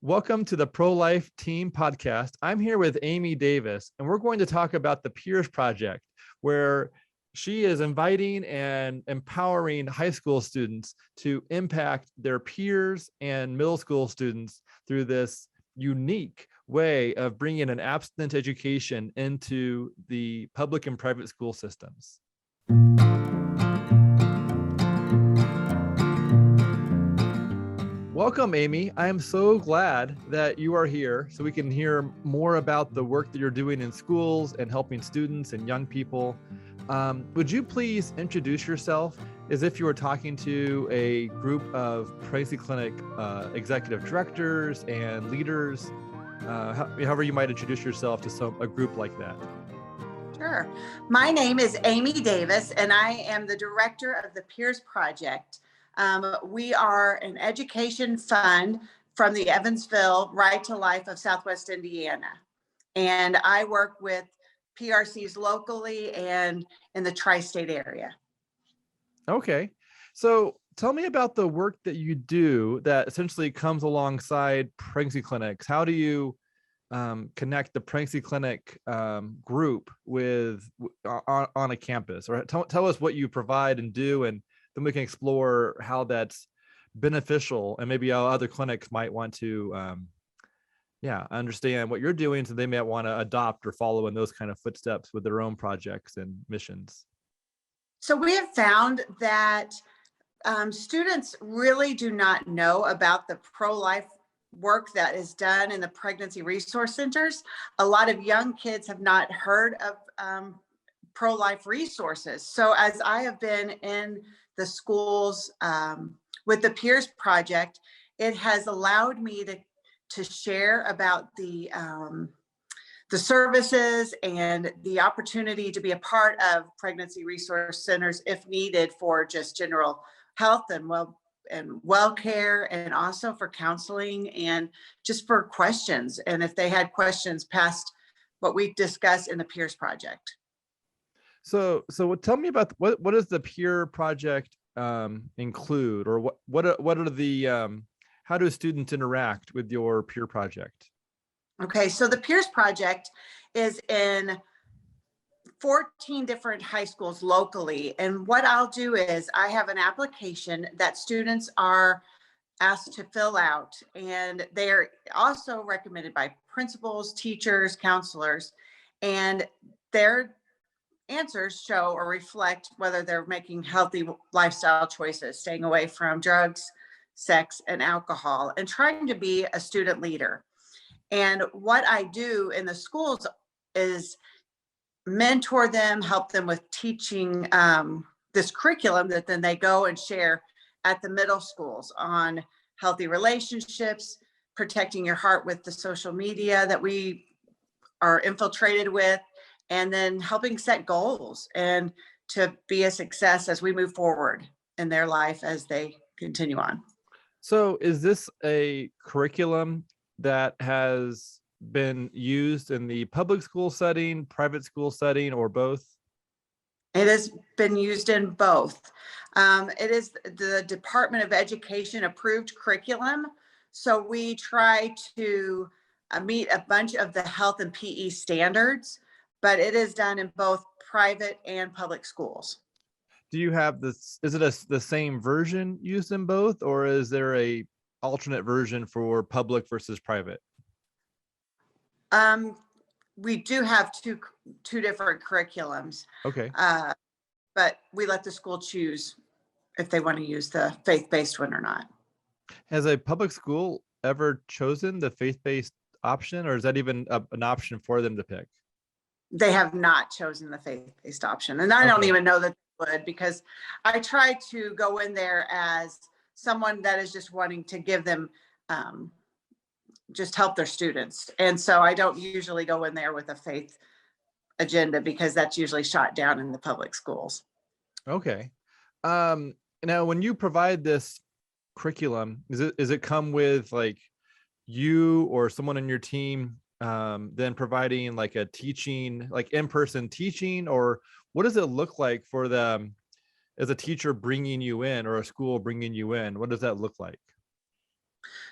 Welcome to the ProLife Team Podcast. I'm here with Amy Davis, and we're going to talk about the Peers Project, where she is inviting and empowering high school students to impact their peers and middle school students through this unique way of bringing an abstinence education into the public and private school systems. Welcome, Amy. I am so glad that you are here so we can hear more about the work that you're doing in schools and helping students and young people. Would you please introduce yourself as if you were talking to a group of pregnancy clinic executive directors and leaders, however you might introduce yourself to a group like that? Sure. My name is Amy Davis, and I am the director of the Peers Project. We are an education fund from the Evansville Right to Life of Southwest Indiana. And I work with PRCs locally and in the tri-state area. Okay. So tell me about the work that you do that essentially comes alongside pregnancy clinics. How do you connect the pregnancy clinic group with on a campus? Or tell us what you provide and do, and then we can explore how that's beneficial and maybe how other clinics might want to understand what you're doing, so they might want to adopt or follow in those kind of footsteps with their own projects and missions. So we have found that students really do not know about the pro-life work that is done in the pregnancy resource centers. A lot of young kids have not heard of pro-life resources. So as I have been in the schools with the Peers Project, it has allowed me to share about the services and the opportunity to be a part of pregnancy resource centers if needed for just general health and well care, and also for counseling and just for questions. And if they had questions past what we discussed in the Peers Project. So tell me about what does the Peer Project include, or what are the how do students interact with your Peer Project? Okay, so the Peers Project is in 14 different high schools locally. And what I'll do is I have an application that students are asked to fill out, and they're also recommended by principals, teachers, counselors, and their answers show or reflect whether they're making healthy lifestyle choices, staying away from drugs, sex, and alcohol, and trying to be a student leader. And what I do in the schools is mentor them, help them with teaching this curriculum that then they go and share at the middle schools on healthy relationships, protecting your heart with the social media that we are infiltrated with, and then helping set goals and to be a success as we move forward in their life as they continue on. So is this a curriculum that has been used in the public school setting, private school setting, or both? It has been used in both. It is the Department of Education approved curriculum. So we try to meet a bunch of the health and PE standards, but it is done in both private and public schools. Do you have this, is it the same version used in both, or is there a alternate version for public versus private? We do have two different curriculums. Okay. But we let the school choose if they want to use the faith-based one or not. Has a public school ever chosen the faith-based option, or is that even an option for them to pick? They have not chosen the faith-based option. And I don't even know that they would, because I try to go in there as someone that is just wanting to give them, just help their students. And so I don't usually go in there with a faith agenda, because that's usually shot down in the public schools. Okay. Now, when you provide this curriculum, is it come with like you or someone in your team then providing like a teaching, like in-person teaching, or what does it look like for them as a teacher bringing you in or a school bringing you in? What does that look like?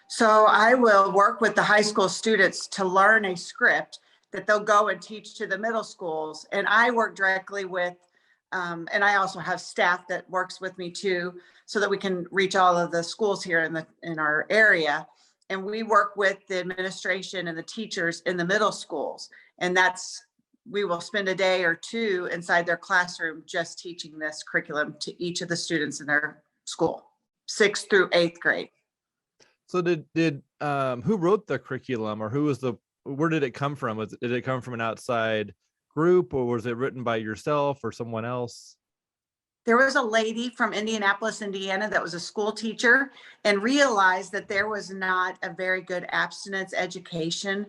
So I will work with the high school students to learn a script that they'll go and teach to the middle schools. And I work directly with, and I also have staff that works with me too, so that we can reach all of the schools here in our area. And we work with the administration and the teachers in the middle schools. And we will spend a day or two inside their classroom just teaching this curriculum to each of the students in their school, 6th through 8th grade. So did who wrote the curriculum, or where did it come from? Did it come from an outside group, or was it written by yourself or someone else? There was a lady from Indianapolis, Indiana, that was a school teacher and realized that there was not a very good abstinence education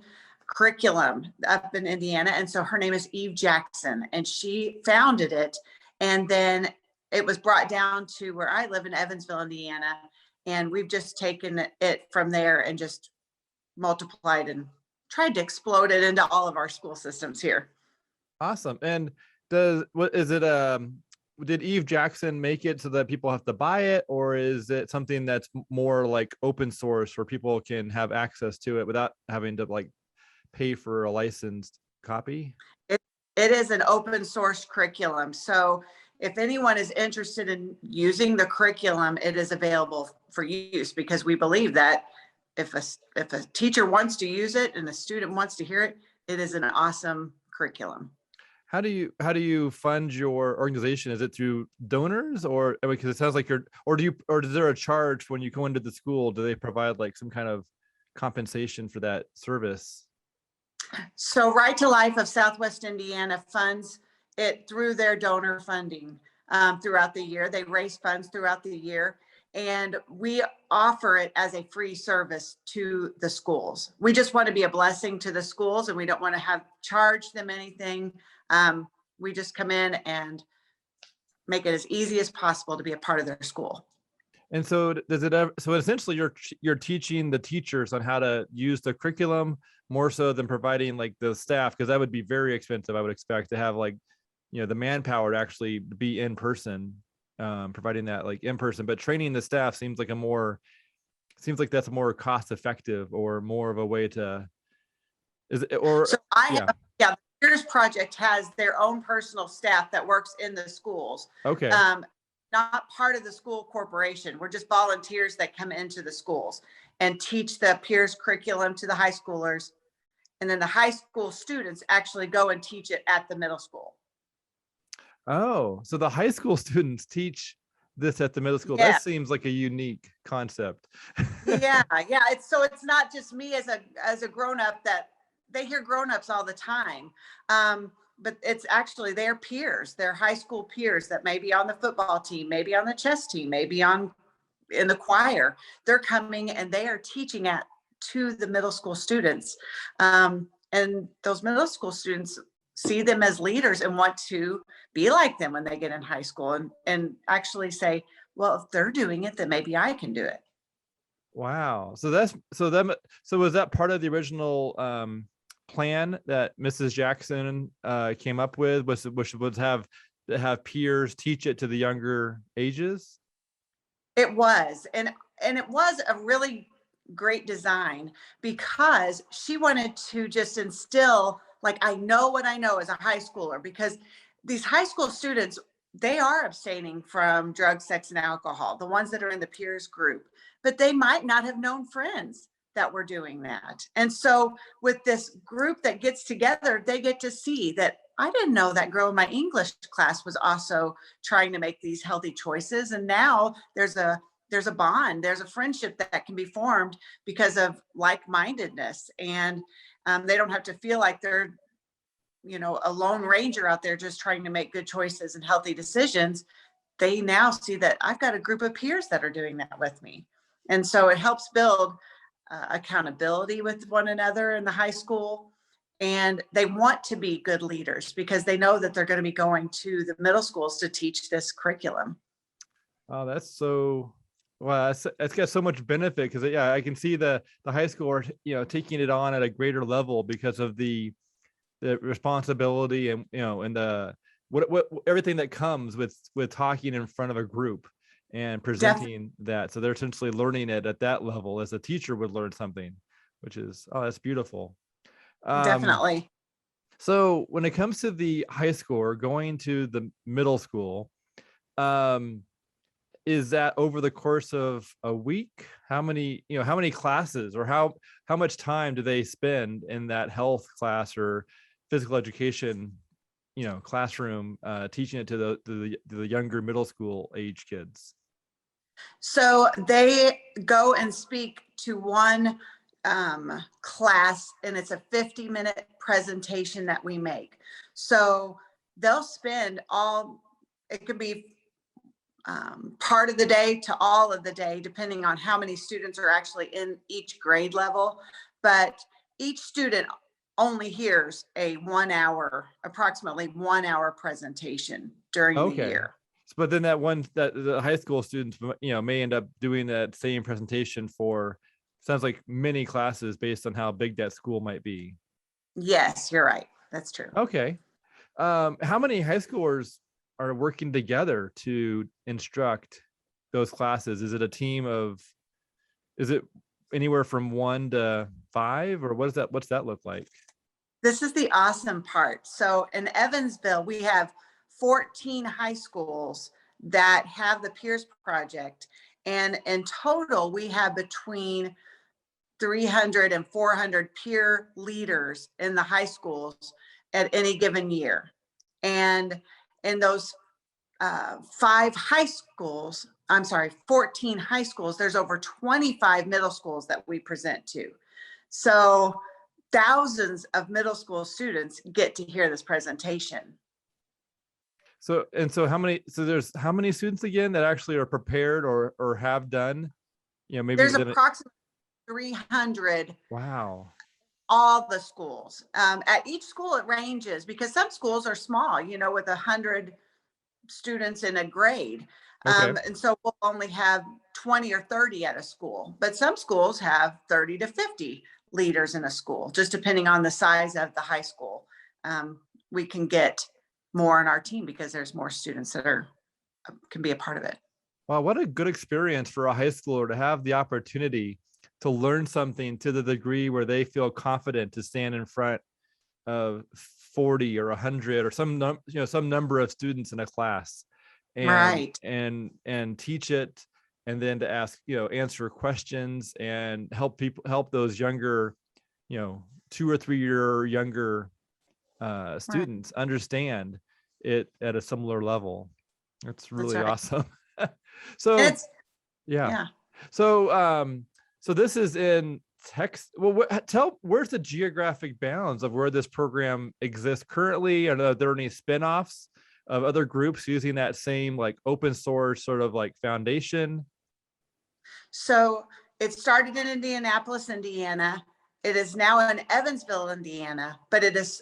curriculum up in Indiana. And so her name is Eve Jackson, and she founded it. And then it was brought down to where I live in Evansville, Indiana. And we've just taken it from there and just multiplied and tried to explode it into all of our school systems here. Awesome. And did Eve Jackson make it so that people have to buy it, or is it something that's more like open source where people can have access to it without having to like pay for a licensed copy? It is an open source curriculum. So if anyone is interested in using the curriculum, it is available for use, because we believe that if a teacher wants to use it and a student wants to hear it, it is an awesome curriculum. How do you fund your organization? Is it through donors, or because it sounds like or is there a charge when you go into the school? Do they provide like some kind of compensation for that service? So Right to Life of Southwest Indiana funds it through their donor funding throughout the year. They raise funds throughout the year, and we offer it as a free service to the schools. We just want to be a blessing to the schools, and we don't want to charge them anything. We just come in and make it as easy as possible to be a part of their school. And so so essentially you're teaching the teachers on how to use the curriculum more so than providing like the staff, because that would be very expensive. I would expect to have like, the manpower to actually be in person, providing that like in person, but training the staff seems like that's more cost effective, or more of a way to, the PRCS project has their own personal staff that works in the schools. Okay. Not part of the school corporation. We're just volunteers that come into the schools and teach the PRCS curriculum to the high schoolers. And then the high school students actually go and teach it at the middle school. Oh, so the high school students teach this at the middle school. Yeah. That seems like a unique concept. Yeah. It's not just me as a grown-up, that they hear grown-ups all the time. But it's actually their peers, their high school peers that may be on the football team, maybe on the chess team, maybe in the choir. They're coming and they are teaching to the middle school students. And those middle school students see them as leaders and want to be like them when they get in high school, and actually say, well, if they're doing it, then maybe I can do it. Wow. So was that part of the original plan that Mrs. Jackson came up with, which was have peers teach it to the younger ages? It was, and it was a really great design, because she wanted to just instill, like, I know what I know as a high schooler, because these high school students, they are abstaining from drugs, sex, and alcohol, the ones that are in the peers group, but they might not have known friends that were doing that. And so with this group that gets together, they get to see that I didn't know that girl in my English class was also trying to make these healthy choices. And now there's a bond, there's a friendship that can be formed because of like-mindedness. And they don't have to feel like they're, a lone ranger out there just trying to make good choices and healthy decisions. They now see that I've got a group of peers that are doing that with me. And so it helps build accountability with one another in the high school. And they want to be good leaders because they know that they're going to be going to the middle schools to teach this curriculum. Oh, that's so, well, it's got so much benefit, because I can see the high school are, taking it on at a greater level because of the responsibility and, and the, what everything that comes with talking in front of a group. and presenting that. So they're essentially learning it at that level as a teacher would learn something, which is, oh, that's beautiful. Definitely. So when it comes to the high school or going to the middle school, is that over the course of a week? How many classes, or how much time do they spend in that health class or physical education, classroom, teaching it to the younger middle school age kids? So they go and speak to one class, and it's a 50-minute presentation that we make. So they'll spend it could be part of the day to all of the day, depending on how many students are actually in each grade level. But each student only hears a approximately 1 hour presentation during the year. But then that the high school students, may end up doing that same presentation for, sounds like, many classes based on how big that school might be. Yes, you're right. That's true. Okay. How many high schoolers are working together to instruct those classes? Is it a team of, is it anywhere from 1 to 5, or what's that look like? This is the awesome part. So in Evansville, we have 14 high schools that have the Peers Project. And in total, we have between 300 and 400 peer leaders in the high schools at any given year. And in those 14 high schools, there's over 25 middle schools that we present to. So thousands of middle school students get to hear this presentation. So there's how many students again that actually are prepared or have done, maybe there's approximately 300. Wow. All the schools. At each school, it ranges, because some schools are small, with 100 students in a grade. Okay. And so we'll only have 20 or 30 at a school, but some schools have 30 to 50 leaders in a school, just depending on the size of the high school. We can get more on our team because there's more students that can be a part of it. Wow, what a good experience for a high schooler to have the opportunity to learn something to the degree where they feel confident to stand in front of 40 or 100 or some number of students in a class, and teach it, and then to ask, answer questions and help those younger, 2 or 3 year younger students understand it at a similar level. That's really awesome. So yeah. So this is in Texas. Well, where's the geographic bounds of where this program exists currently? Are there any spinoffs of other groups using that same like open source sort of like foundation? So it started in Indianapolis, Indiana. It is now in Evansville, Indiana, but it is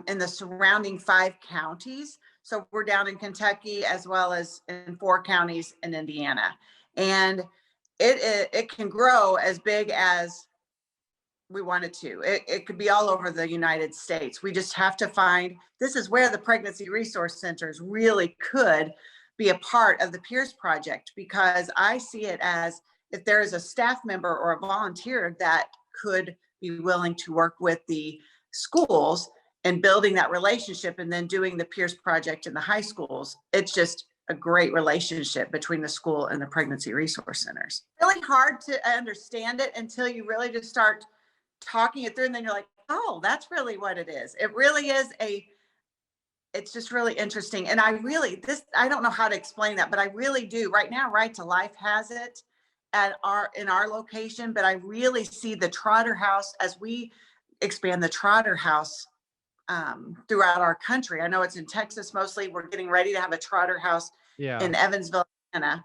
in the surrounding 5 counties. So we're down in Kentucky as well as in 4 counties in Indiana. And it can grow as big as we want it to. It could be all over the United States. We just have to find, this is where the pregnancy resource centers really could be a part of the Peers Project, because I see it as, if there is a staff member or a volunteer that could be willing to work with the schools and building that relationship and then doing the Peers Project in the high schools, it's just a great relationship between the school and the pregnancy resource centers. Really hard to understand it until you really just start talking it through, and then you're like, oh, that's really what it is. It really is it's just really interesting. And I don't know how to explain that, but I really do. Right now, Right to Life has it in our location, but I really see the Trotter House as we expand the Trotter House throughout our country. I know it's in Texas mostly. We're getting ready to have a Trotter House in Evansville, Indiana.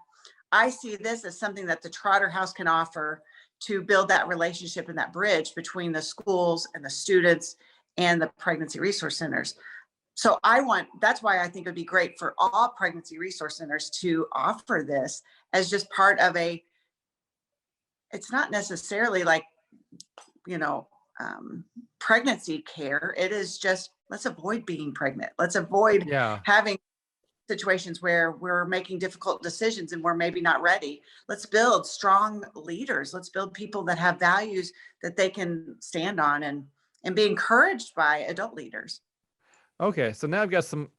I see this as something that the Trotter House can offer to build that relationship and that bridge between the schools and the students and the pregnancy resource centers. So that's why I think it would be great for all pregnancy resource centers to offer this as just part of it's not necessarily like, pregnancy care. It is just, let's avoid being pregnant. Let's avoid having situations where we're making difficult decisions and we're maybe not ready. Let's build strong leaders. Let's build people that have values that they can stand on and be encouraged by adult leaders. Okay, so now I've got some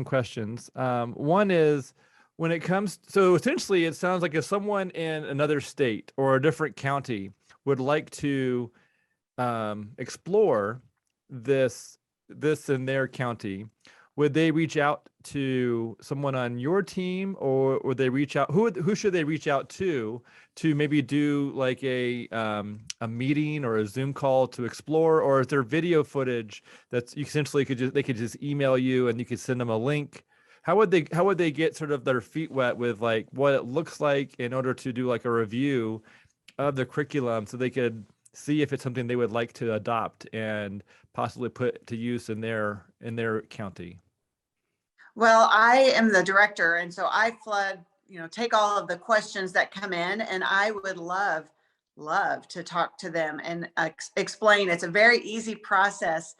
questions. One is, when it comes, so essentially it sounds like if someone in another state or a different county would like to explore this in their county, would they reach out to someone on your team, or would they reach out? Who should they reach out to maybe do like a meeting or a Zoom call to explore? Or is there video footage that's essentially they could just email you and you could send them a link? How would they get sort of their feet wet with like what it looks like in order to do like a review of the curriculum, so they could see if it's something they would like to adopt and possibly put to use in their county? Well, I am the director, and so I take all of the questions that come in, and I would love to talk to them and explain. It's a very easy process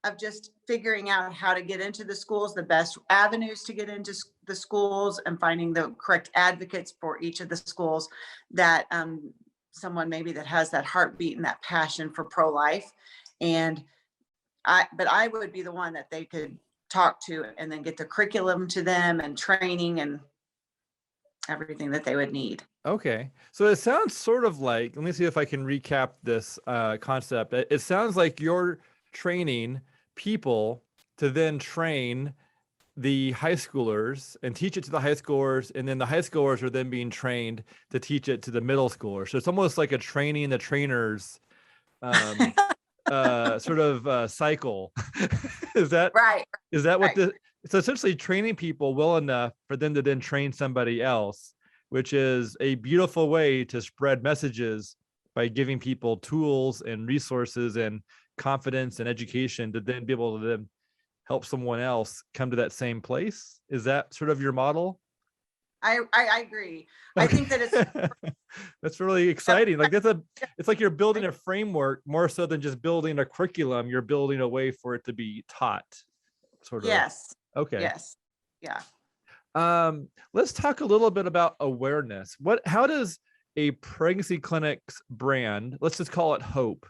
of just figuring out how to get into the schools, the best avenues to get into the schools, and finding the correct advocates for each of the schools that someone maybe that has that heartbeat and that passion for pro-life. But I would be the one that they could talk to and then get the curriculum to them and training and everything that they would need. Okay. So it sounds sort of like, let me see if I can recap this concept. It sounds like you're training people to then train the high schoolers and teach it to the high schoolers, and then the high schoolers are then being trained to teach it to the middle schoolers. So it's almost like a training the trainers sort of cycle. Is that right? Is that what right. So essentially training people well enough for them to then train somebody else, which is a beautiful way to spread messages by giving people tools and resources and confidence and education to then be able to then help someone else come to that same place. Is that sort of your model? I agree. Okay. I think that it's that's really exciting. Like it's like you're building a framework more so than just building a curriculum. You're building a way for it to be taught. Sort of. Yes. Okay. Yes. Yeah. Let's talk a little bit about awareness. How does a pregnancy clinic's brand, let's just call it Hope,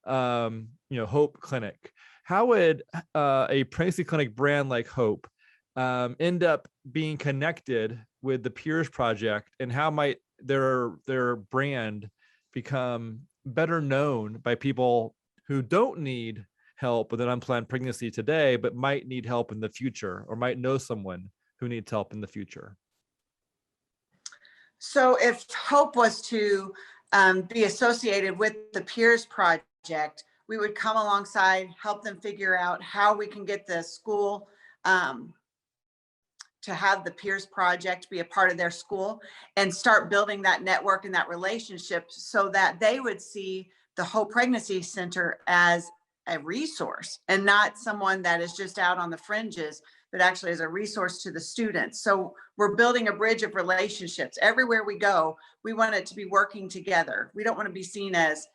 Hope Clinic. How would a pregnancy clinic brand like Hope end up being connected with the Peers Project, and how might their brand become better known by people who don't need help with an unplanned pregnancy today, but might need help in the future, or might know someone who needs help in the future? So if Hope was to be associated with the Peers Project, we would come alongside, help them figure out how we can get the school to have the Peers Project be a part of their school, and start building that network and that relationship so that they would see the Hope Pregnancy Center as a resource and not someone that is just out on the fringes, but actually as a resource to the students. So we're building a bridge of relationships. Everywhere we go, we want it to be working together. We don't want to be seen as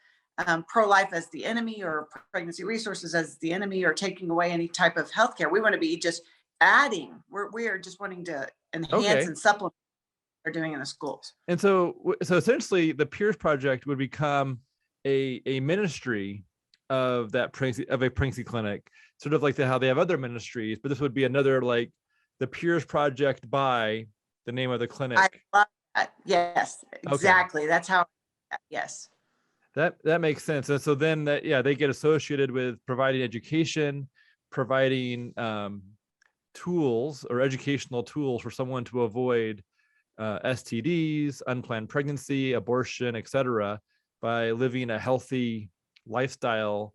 pro-life as the enemy, or pregnancy resources as the enemy, or taking away any type of healthcare. We want to be just adding. We are just wanting to enhance and supplement what they're doing in the schools. And so essentially the Peers Project would become a ministry of a pregnancy clinic, sort of like how they have other ministries, but this would be another, like the Peers Project by the name of the clinic. I love that. Yes, exactly. Okay. That's how. Yes. That makes sense. And so then they get associated with providing education, providing tools or educational tools for someone to avoid STDs, unplanned pregnancy, abortion, etc., by living a healthy lifestyle,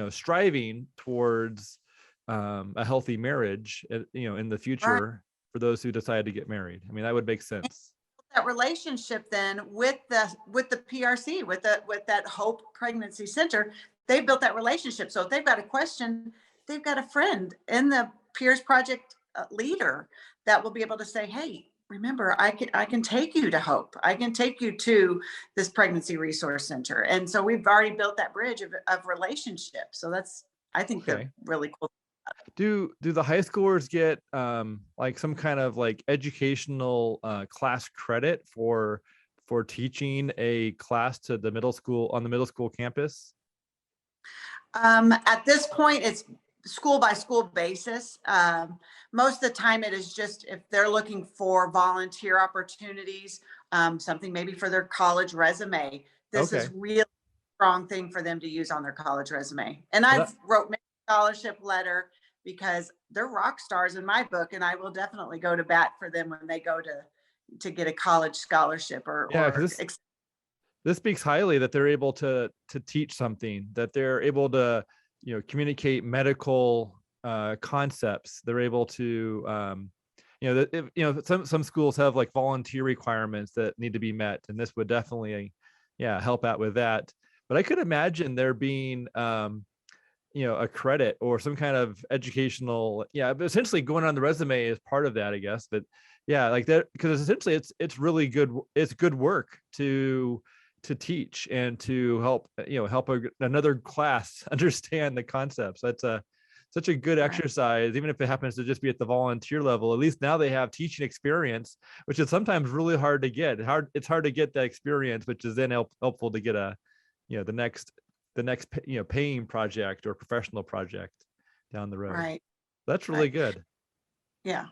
striving towards a healthy marriage, in the future, right, for those who decide to get married. I mean, that would make sense. That relationship then with the PRC, with that Hope Pregnancy Center, they built that relationship. So if they've got a question, they've got a friend in the Peers Project leader that will be able to say, hey, remember, I can take you to Hope. I can take you to this Pregnancy Resource Center. And so we've already built that bridge of relationship. So that's, I think, the really cool thing Do the high schoolers get like some kind of like educational class credit for teaching a class to the middle school on the middle school campus? At this point, it's school by school basis. Most of the time it is just if they're looking for volunteer opportunities, something maybe for their college resume. This Okay. is really strong thing for them to use on their college resume. And Well, I've wrote many scholarship letter because they're rock stars in my book, and I will definitely go to bat for them when they go to get a college scholarship yeah, because this speaks highly that they're able to teach something, that they're able to, communicate medical concepts. They're able to, some schools have like volunteer requirements that need to be met, and this would definitely, help out with that. But I could imagine there being, a credit or some kind of educational, but essentially going on the resume is part of that, I guess. But like that, because essentially it's really good. It's good work to teach and to help another class understand the concepts. That's such a good exercise, even if it happens to just be at the volunteer level. At least now they have teaching experience, which is sometimes really hard to get. It's hard to get that experience, which is then helpful to get the next paying project or professional project down the road. Right. That's really good. Yeah.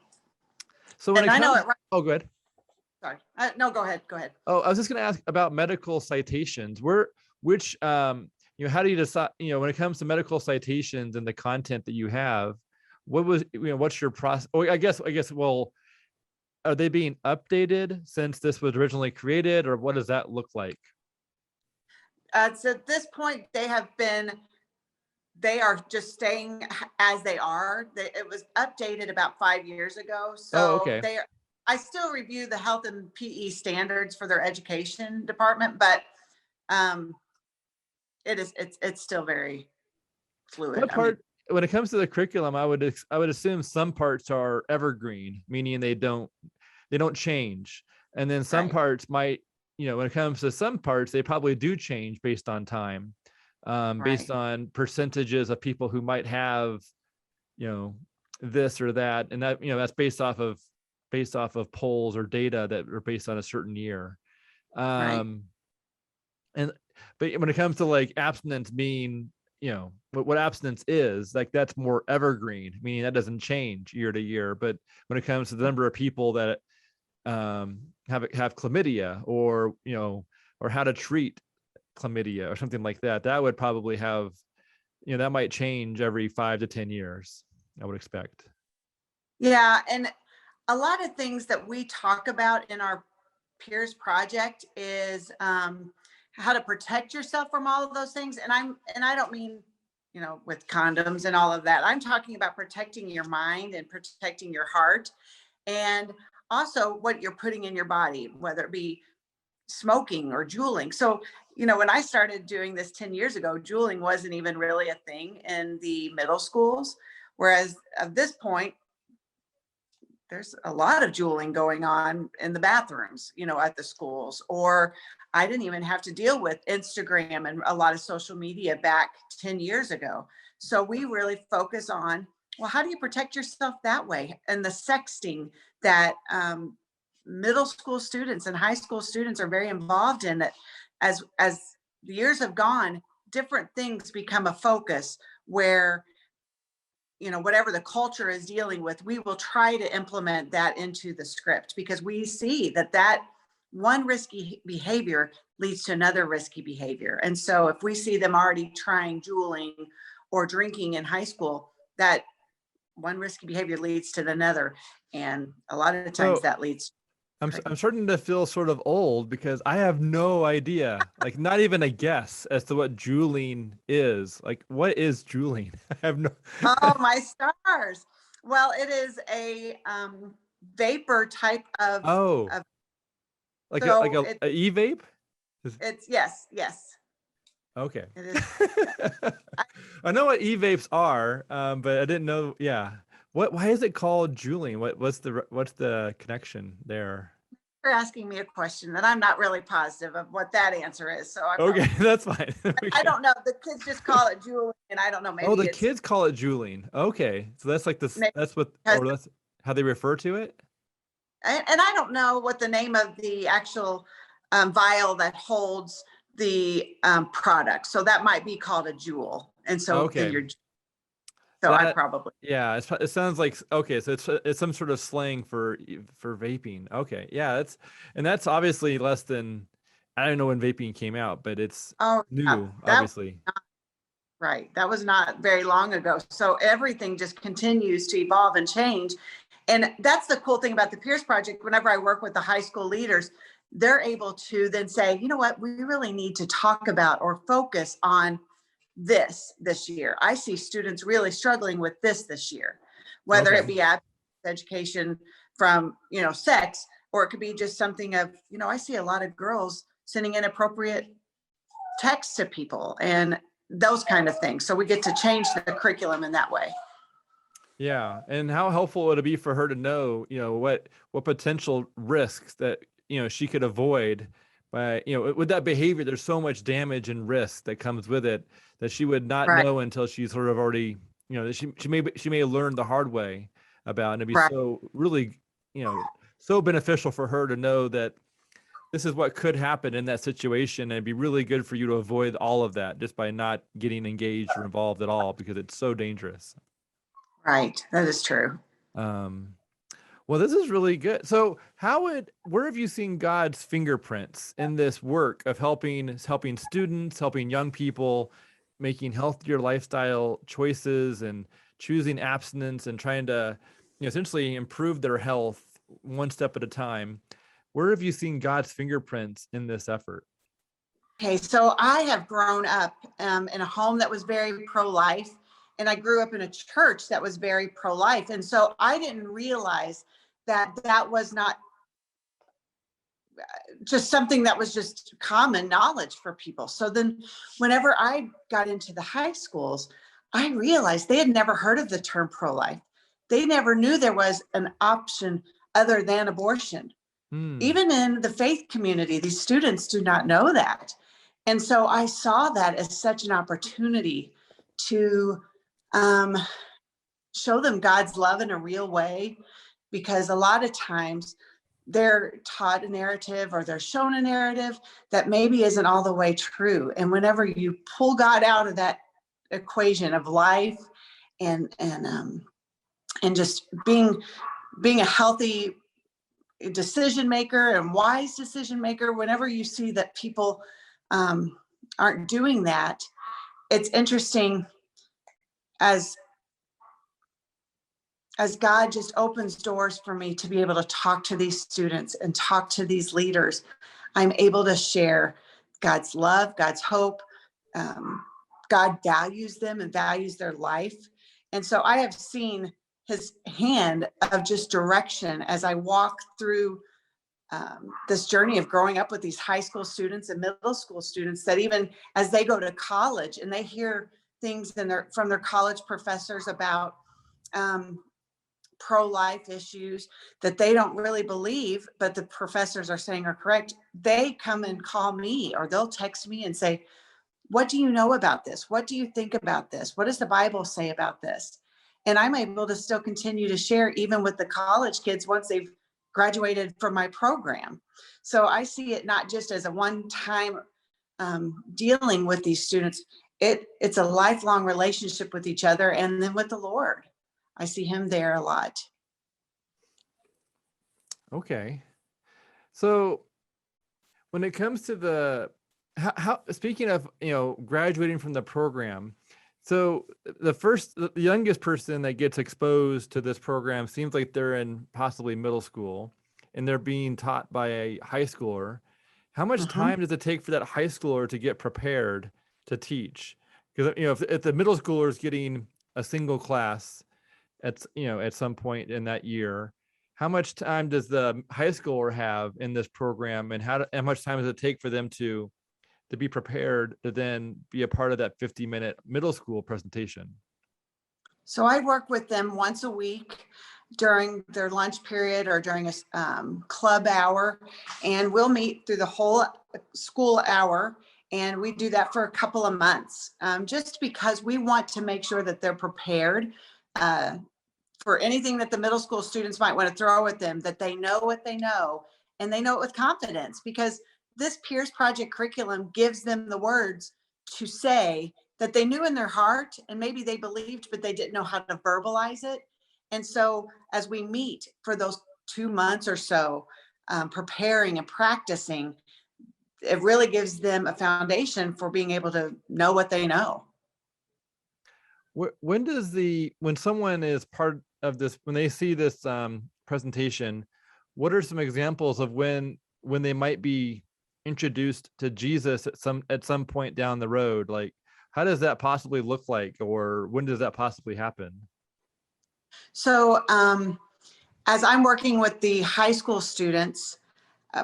So when I know it. Oh, go ahead. Sorry. No, go ahead. Go ahead. Oh, I was just going to ask about medical citations. How do you decide, when it comes to medical citations and the content that you have, what's your process? Oh, I guess, well, are they being updated since this was originally created, or what does that look like? So at this point, they are just staying as they are. It was updated about 5 years ago. So okay. I still review the health and PE standards for their education department, but it's still very fluid. What part, when it comes to the curriculum, I would assume some parts are evergreen, meaning they don't change. And then some parts might, when it comes to some parts, they probably do change based on time, based on percentages of people who might have, this or that. And that, that's based off of polls or data that are based on a certain year. But when it comes to like abstinence being, what abstinence is, like that's more evergreen, meaning that doesn't change year to year. But when it comes to the number of people that have chlamydia, or or how to treat chlamydia or something like that, that would probably have, that might change every 5 to 10 years, I would expect. Yeah, and a lot of things that we talk about in our peers project is how to protect yourself from all of those things. And I don't mean, with condoms and all of that. I'm talking about protecting your mind and protecting your heart, and also what you're putting in your body, whether it be smoking or juuling. So, when I started doing this 10 years ago, juuling wasn't even really a thing in the middle schools. Whereas at this point, there's a lot of juuling going on in the bathrooms, at the schools. Or I didn't even have to deal with Instagram and a lot of social media back 10 years ago. So we really focus on, well, how do you protect yourself that way? And the sexting that middle school students and high school students are very involved in, that as the years have gone, different things become a focus where, whatever the culture is dealing with, we will try to implement that into the script, because we see that one risky behavior leads to another risky behavior. And so if we see them already trying juuling or drinking in high school, that one risky behavior leads to another. And a lot of the times that leads. I'm starting to feel sort of old, because I have no idea, like not even a guess as to what juuling is. Like, what is juuling? I have no. Oh, my stars. Well, it is a vapor type of. Like a e-vape? It's yes. Okay. It is. I know what e-vapes are, but I didn't know. Yeah. Why is it called juuling? What's the connection there? You're asking me a question that I'm not really positive of what that answer is. So I Okay, probably, that's fine. I Okay. don't know. The kids just call it Julie, and I don't know. Oh, Maybe the it's kids call it Juuling. Okay. So that's like this, maybe that's what, because, or that's how they refer to it? and I don't know what the name of the actual vial that holds the product. So that might be called a jewel. And so then Okay. you're, So so I that, probably, yeah, it sounds like, okay, so it's some sort of slang for vaping. Okay. Yeah, that's obviously less than, I don't know when vaping came out, but it's oh, yeah, new, that, obviously. right. That was not very long ago. So everything just continues to evolve and change. And that's the cool thing about the Pierce Project. Whenever I work with the high school leaders, they're able to then say, you know what, we really need to talk about or focus on this year. I see students really struggling with this year, whether Okay. it be education from, sex, or it could be just something of, I see a lot of girls sending inappropriate texts to people and those kind of things. So we get to change the curriculum in that way. Yeah. And how helpful would it be for her to know, what potential risks that, she could avoid by, with that behavior, there's so much damage and risk that comes with it that she would not Right. know until she's sort of already, that she may have learned the hard way about, and it'd be Right. so really, so beneficial for her to know that this is what could happen in that situation. And it'd be really good for you to avoid all of that just by not getting engaged or involved at all, because it's so dangerous. Right. That is true. Um, well, this is really good. So, where have you seen God's fingerprints in this work of helping students, helping young people, making healthier lifestyle choices and choosing abstinence and trying to, essentially improve their health one step at a time? Where have you seen God's fingerprints in this effort? Okay, so I have grown up in a home that was very pro-life, and I grew up in a church that was very pro-life. And so I didn't realize that that was not just something that was just common knowledge for people. So then whenever I got into the high schools, I realized they had never heard of the term pro-life. They never knew there was an option other than abortion. Hmm. Even in the faith community, these students do not know that. And so I saw that as such an opportunity to show them God's love in a real way, because a lot of times they're taught a narrative or they're shown a narrative that maybe isn't all the way true. And whenever you pull God out of that equation of life and just being a healthy decision maker and wise decision maker, whenever you see that people aren't doing that, it's interesting as God just opens doors for me to be able to talk to these students and talk to these leaders. I'm able to share God's love, God's hope. God values them and values their life. And so I have seen his hand of just direction as I walk through this journey of growing up with these high school students and middle school students, that even as they go to college and they hear things from their college professors about pro-life issues that they don't really believe, but the professors are saying are correct, they come and call me or they'll text me and say, what do you know about this? What do you think about this? What does the Bible say about this? And I'm able to still continue to share even with the college kids once they've graduated from my program. So I see it not just as a one-time dealing with these students. It's a lifelong relationship with each other, and then with the Lord. I see him there a lot. Okay. So when it comes to how speaking of, graduating from the program, so the youngest person that gets exposed to this program seems like they're in possibly middle school and they're being taught by a high schooler. How much Mhm. time does it take for that high schooler to get prepared to teach? Because, if the middle schooler is getting a single class at some point in that year, how much time does the high schooler have in this program, and how much time does it take for them to be prepared to then be a part of that 50-minute middle school presentation? So I work with them once a week. during their lunch period or during a club hour. And we'll meet through the whole school hour. And we do that for a couple of months, just because we want to make sure that they're prepared for anything that the middle school students might want to throw at them, that they know what they know and they know it with confidence, because this Peers Project curriculum gives them the words to say that they knew in their heart, and maybe they believed, but they didn't know how to verbalize it. And so as we meet for those 2 months or so, preparing and practicing, it really gives them a foundation for being able to know what they know. When someone is part of this, when they see this presentation, what are some examples of when they might be introduced to Jesus at some point down the road? Like, how does that possibly look like, or when does that possibly happen? So as I'm working with the high school students,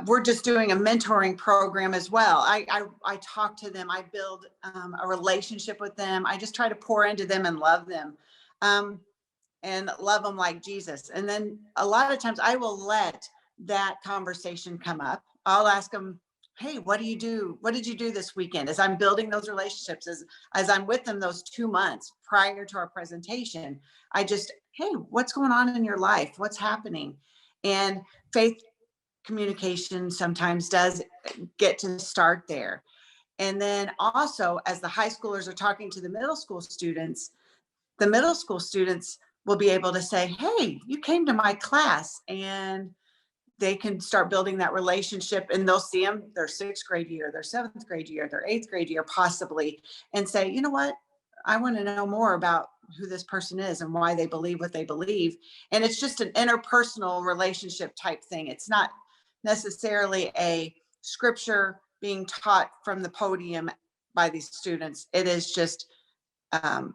we're just doing a mentoring program as well. I talk to them, I build a relationship with them. I just try to pour into them and love them, and love them like Jesus. And then a lot of times I will let that conversation come up. I'll ask them, hey, what do you do? What did you do this weekend? As I'm building those relationships, as I'm with them those 2 months prior to our presentation, I just, hey, what's going on in your life? What's happening? And faith communication sometimes does get to start there. And then also, as the high schoolers are talking to the middle school students, the middle school students will be able to say, hey, you came to my class, and they can start building that relationship, and they'll see them their 6th grade year, their 7th grade year, their 8th grade year, possibly, and say, you know what, I want to know more about who this person is and why they believe what they believe. And it's just an interpersonal relationship type thing. It's not necessarily a scripture being taught from the podium by these students. It is just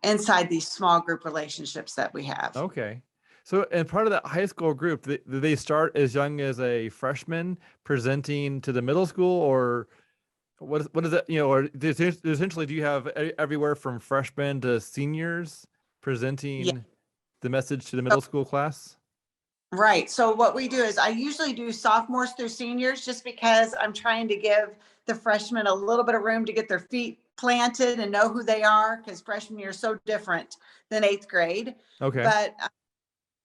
inside these small group relationships that we have. Okay. So, and part of that high school group, do they start as young as a freshman presenting to the middle school, or what is that, or essentially, do you have everywhere from freshmen to seniors presenting Yeah. the message to the middle school class? Right. So what we do is I usually do sophomores through seniors, just because I'm trying to give the freshmen a little bit of room to get their feet planted and know who they are, because freshman year is so different than 8th grade. Okay. But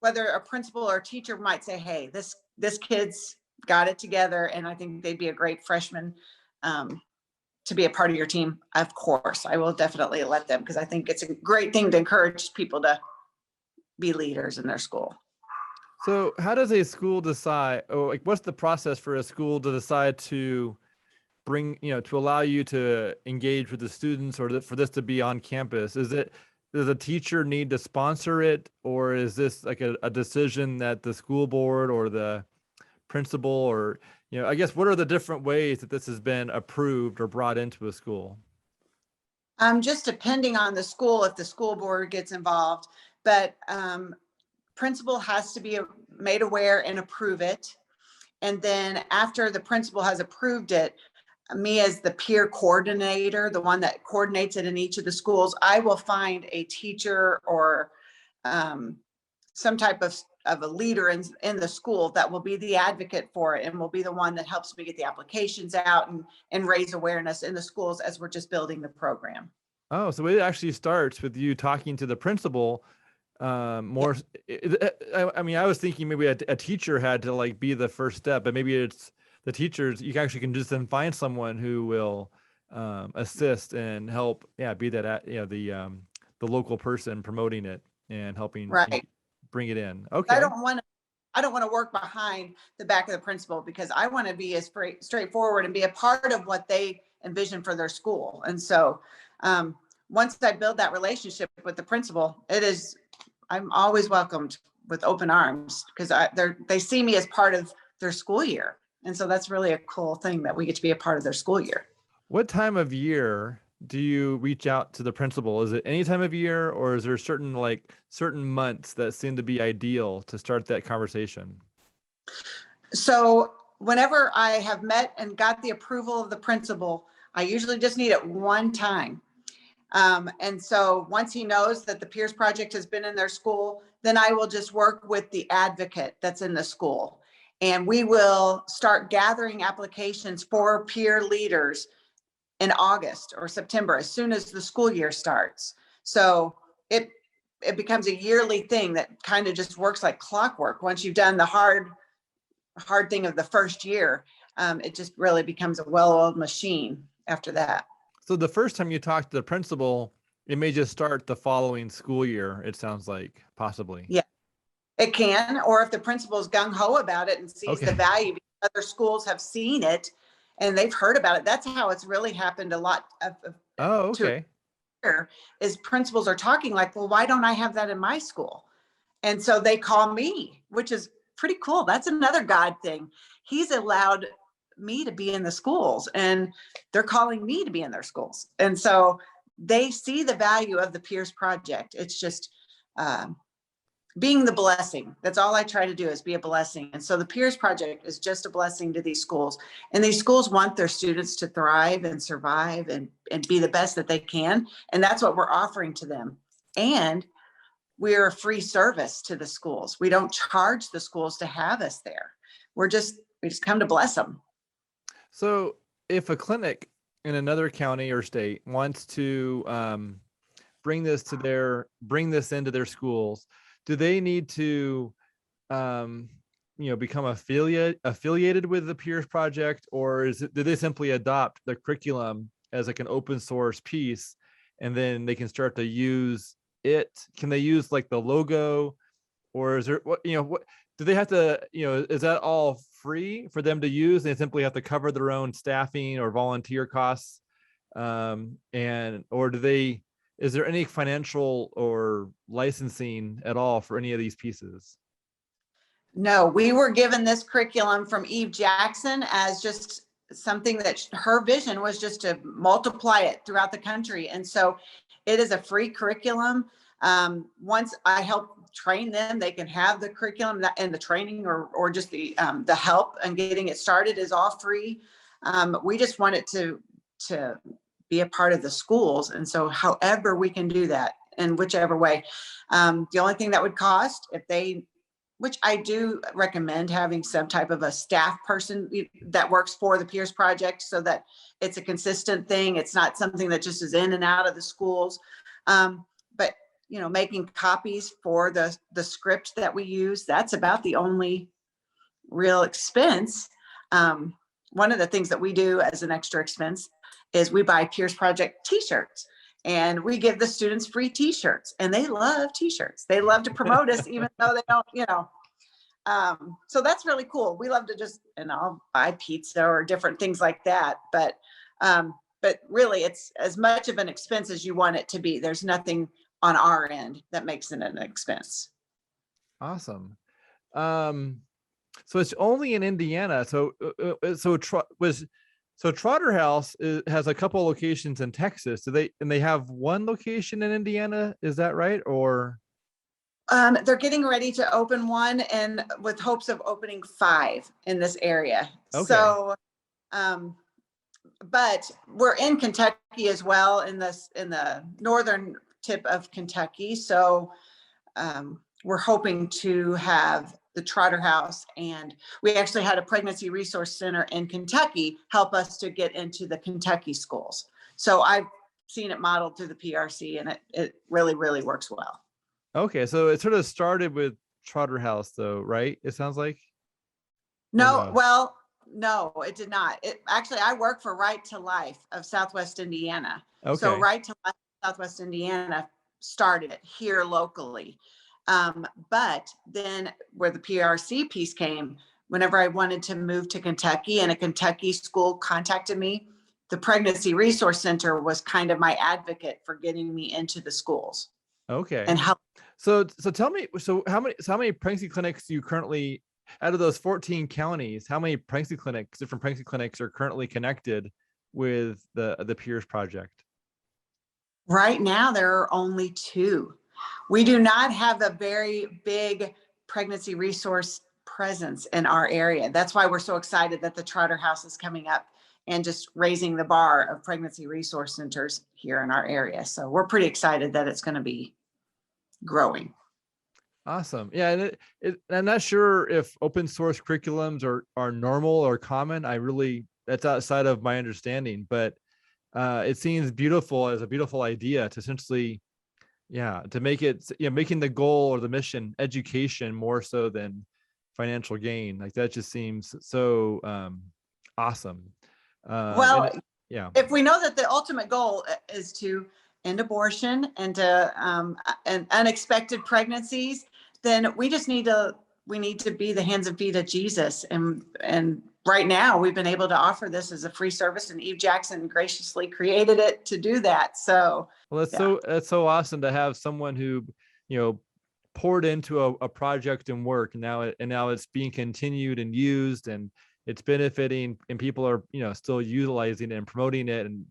whether a principal or a teacher might say, hey, this kid's got it together, and I think they'd be a great freshman to be a part of your team, of course, I will definitely let them, because I think it's a great thing to encourage people to be leaders in their school. So how does a school decide, or like, what's the process for a school to decide to bring, to allow you to engage with the students, or for this to be on campus? Does a teacher need to sponsor it, or is this like a decision that the school board or the principal, or, I guess, what are the different ways that this has been approved or brought into a school? Just depending on the school, if the school board gets involved, but principal has to be made aware and approve it. And then after the principal has approved it, me as the peer coordinator, the one that coordinates it in each of the schools, I will find a teacher or some type of a leader in the school that will be the advocate for it, and will be the one that helps me get the applications out and raise awareness in the schools as we're just building the program. Oh, so it actually starts with you talking to the principal more. Yeah. I mean, I was thinking maybe a teacher had to like be the first step, but maybe it's the teachers. You actually can just then find someone who will assist and help. Yeah, be that the local person promoting it and helping bring it in. Okay. I don't want to work behind the back of the principal, because I want to be as straightforward and be a part of what they envision for their school. And so once I build that relationship with the principal, I'm always welcomed with open arms, because they see me as part of their school year. And so that's really a cool thing, that we get to be a part of their school year. What time of year do you reach out to the principal? Is it any time of year, or is there certain months that seem to be ideal to start that conversation? So whenever I have met and got the approval of the principal, I usually just need it one time. And so once he knows that the Peers Project has been in their school, then I will just work with the advocate that's in the school. And we will start gathering applications for peer leaders in August or September, as soon as the school year starts. So it becomes a yearly thing that kind of just works like clockwork. Once you've done the hard thing of the first year, it just really becomes a well-oiled machine after that. So the first time you talk to the principal, it may just start the following school year, it sounds like, possibly. Yeah, it can. Or if the principal's gung-ho about it and sees the value, other schools have seen it and they've heard about it. That's how it's really happened a lot of is principals are talking like, well, why don't I have that in my school? And so they call me, which is pretty cool. That's another God thing. He's allowed me to be in the schools and they're calling me to be in their schools. And so they see the value of the Peers Project. It's just being the blessing. That's all I try to do, is be a blessing. And so the Peers Project is just a blessing to these schools. And these schools want their students to thrive and survive and be the best that they can. And that's what we're offering to them. And we're a free service to the schools. We don't charge the schools to have us there. We just come to bless them. So if a clinic in another county or state wants to bring this into their schools, do they need to become affiliated with the Peers Project, or do they simply adopt the curriculum as like an open source piece and then they can start to use it? Can they use like the logo, or is there what do they have to, is that all free for them to use? They simply have to cover their own staffing or volunteer costs, is there any financial or licensing at all for any of these pieces? No, we were given this curriculum from Eve Jackson as just something that her vision was just to multiply it throughout the country. And so it is a free curriculum. Once I help train them, they can have the curriculum and the training or just the help and getting it started is all free. We just want it to be a part of the schools. And so however we can do that in whichever way, the only thing that would cost which I do recommend having some type of a staff person that works for the Peers Project so that it's a consistent thing. It's not something that just is in and out of the schools. But making copies for the script that we use, that's about the only real expense. One of the things that we do as an extra expense is we buy Peers Project t-shirts, and we give the students free t-shirts, and they love t-shirts. They love to promote us even though they don't, so that's really cool. We love to I'll buy pizza or different things like that. But really it's as much of an expense as you want it to be. There's nothing on our end that makes it an expense. Awesome. So it's only in Indiana. So Trotter House has a couple locations in Texas. They have one location in Indiana? Is that right? Or they're getting ready to open one, and with hopes of opening 5 in this area. Okay. So, but we're in Kentucky as well, in the northern tip of Kentucky. So we're hoping to have the Trotter House, and we actually had a pregnancy resource center in Kentucky help us to get into the Kentucky schools. So I've seen it modeled through the PRC, and it really, really works well. Okay, so it sort of started with Trotter House, though, right? It sounds like. No, well, no, it did not. Actually, I work for Right to Life of Southwest Indiana. Okay. So Right to Life Southwest Indiana started it here locally. But then where the PRC piece came, whenever I wanted to move to Kentucky and a Kentucky school contacted me, the Pregnancy Resource Center was kind of my advocate for getting me into the schools. Okay. And help. So tell me, how many pregnancy clinics do you currently, out of those 14 counties, how many different pregnancy clinics are currently connected with the Peers Project? Right now, there are only 2. We do not have a very big pregnancy resource presence in our area. That's why we're so excited that the Trotter House is coming up and just raising the bar of pregnancy resource centers here in our area. So we're pretty excited that it's going to be growing. Awesome. Yeah. And I'm not sure if open source curriculums are normal or common. That's outside of my understanding, but it seems beautiful as a beautiful idea to essentially, yeah, to make it, making the goal or the mission education more so than financial gain. Like that just seems so awesome. Well, Yeah. if we know that the ultimate goal is to end abortion and to and unexpected pregnancies, then we need to be the hands and feet of Jesus. And right now we've been able to offer this as a free service, and Eve Jackson graciously created it to do that. So Well, yeah. that's so awesome to have someone who, you know, poured into a project and work, and now it's being continued and used, and it's benefiting, and people are, still utilizing it and promoting it, and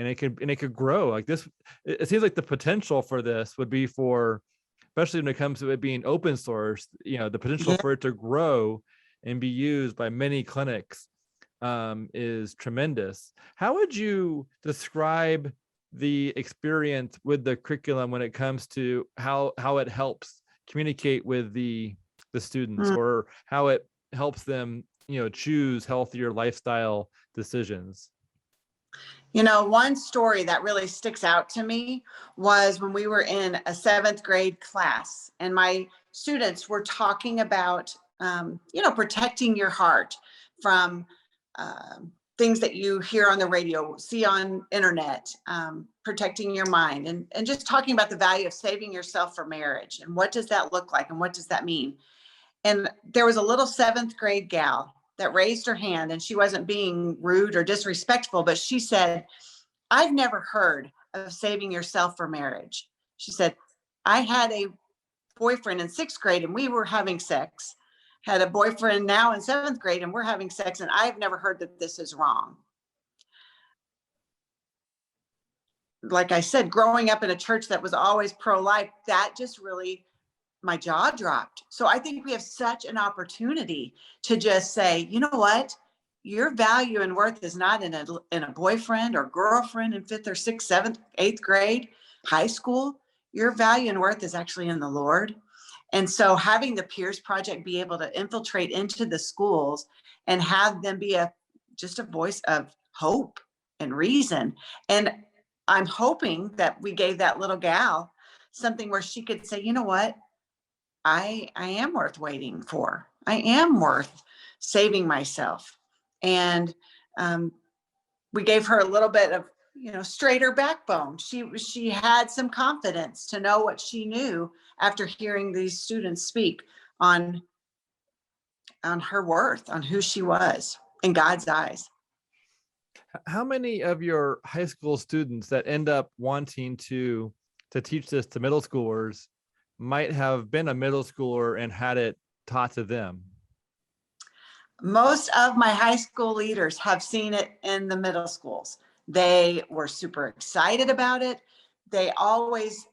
it could grow like this. It seems like the potential for this would be for, especially when it comes to it being open source, the potential Yeah. for it to grow and be used by many clinics is tremendous. How would you describe the experience with the curriculum when it comes to how it helps communicate with the students, Mm. or how it helps them, choose healthier lifestyle decisions? One story that really sticks out to me was when we were in a 7th grade class, and my students were talking about, protecting your heart from things that you hear on the radio, see on internet, protecting your mind, and just talking about the value of saving yourself for marriage. And what does that look like? And what does that mean? And there was a little 7th grade gal that raised her hand, and she wasn't being rude or disrespectful, but she said, I've never heard of saving yourself for marriage. She said, I had a boyfriend in 6th grade and we were having sex, had a boyfriend now in 7th grade and we're having sex, and I've never heard that this is wrong. Like I said, growing up in a church that was always pro-life, that just really, my jaw dropped. So I think we have such an opportunity to just say, you know what? Your value and worth is not in a boyfriend or girlfriend in 5th or 6th, 7th, 8th grade, high school. Your value and worth is actually in the Lord. And so having the Peers Project be able to infiltrate into the schools and have them be just a voice of hope and reason. And I'm hoping that we gave that little gal something where she could say, you know what? I am worth waiting for. I am worth saving myself. And we gave her a little bit of, straighter backbone. She had some confidence to know what she knew after hearing these students speak on her worth, on who she was in God's eyes. How many of your high school students that end up wanting to teach this to middle schoolers might have been a middle schooler and had it taught to them? Most of my high school leaders have seen it in the middle schools. They were super excited about it. They always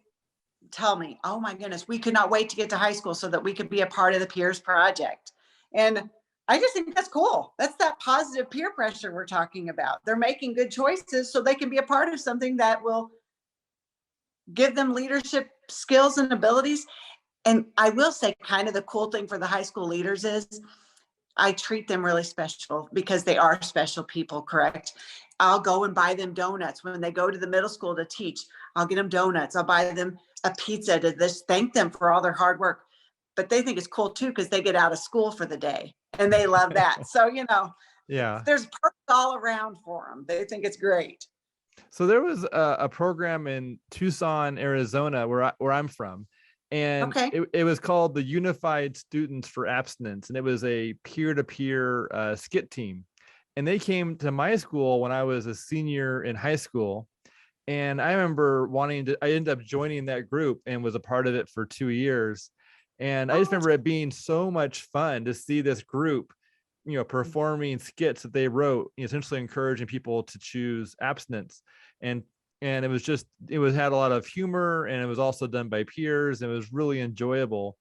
tell me, oh my goodness, we could not wait to get to high school so that we could be a part of the Peers Project. And I just think that's cool. That's that positive peer pressure we're talking about. They're making good choices so they can be a part of something that will give them leadership skills and abilities. And I will say, kind of the cool thing for the high school leaders is I treat them really special because they are special people, correct? I'll go and buy them donuts when they go to the middle school to teach. I'll get them donuts. I'll buy them a pizza to just thank them for all their hard work. But they think it's cool too because they get out of school for the day and they love that. So, Yeah. there's perks all around for them. They think it's great. So there was a program in Tucson, Arizona, where I'm from, and Okay. it was called the Unified Students for Abstinence, and it was a peer-to-peer skit team. And they came to my school when I was a senior in high school, and I remember I ended up joining that group and was a part of it for 2 years. And I just remember it being so much fun to see this group, performing skits that they wrote, essentially encouraging people to choose abstinence. And it had a lot of humor, and it was also done by peers, and it was really enjoyable.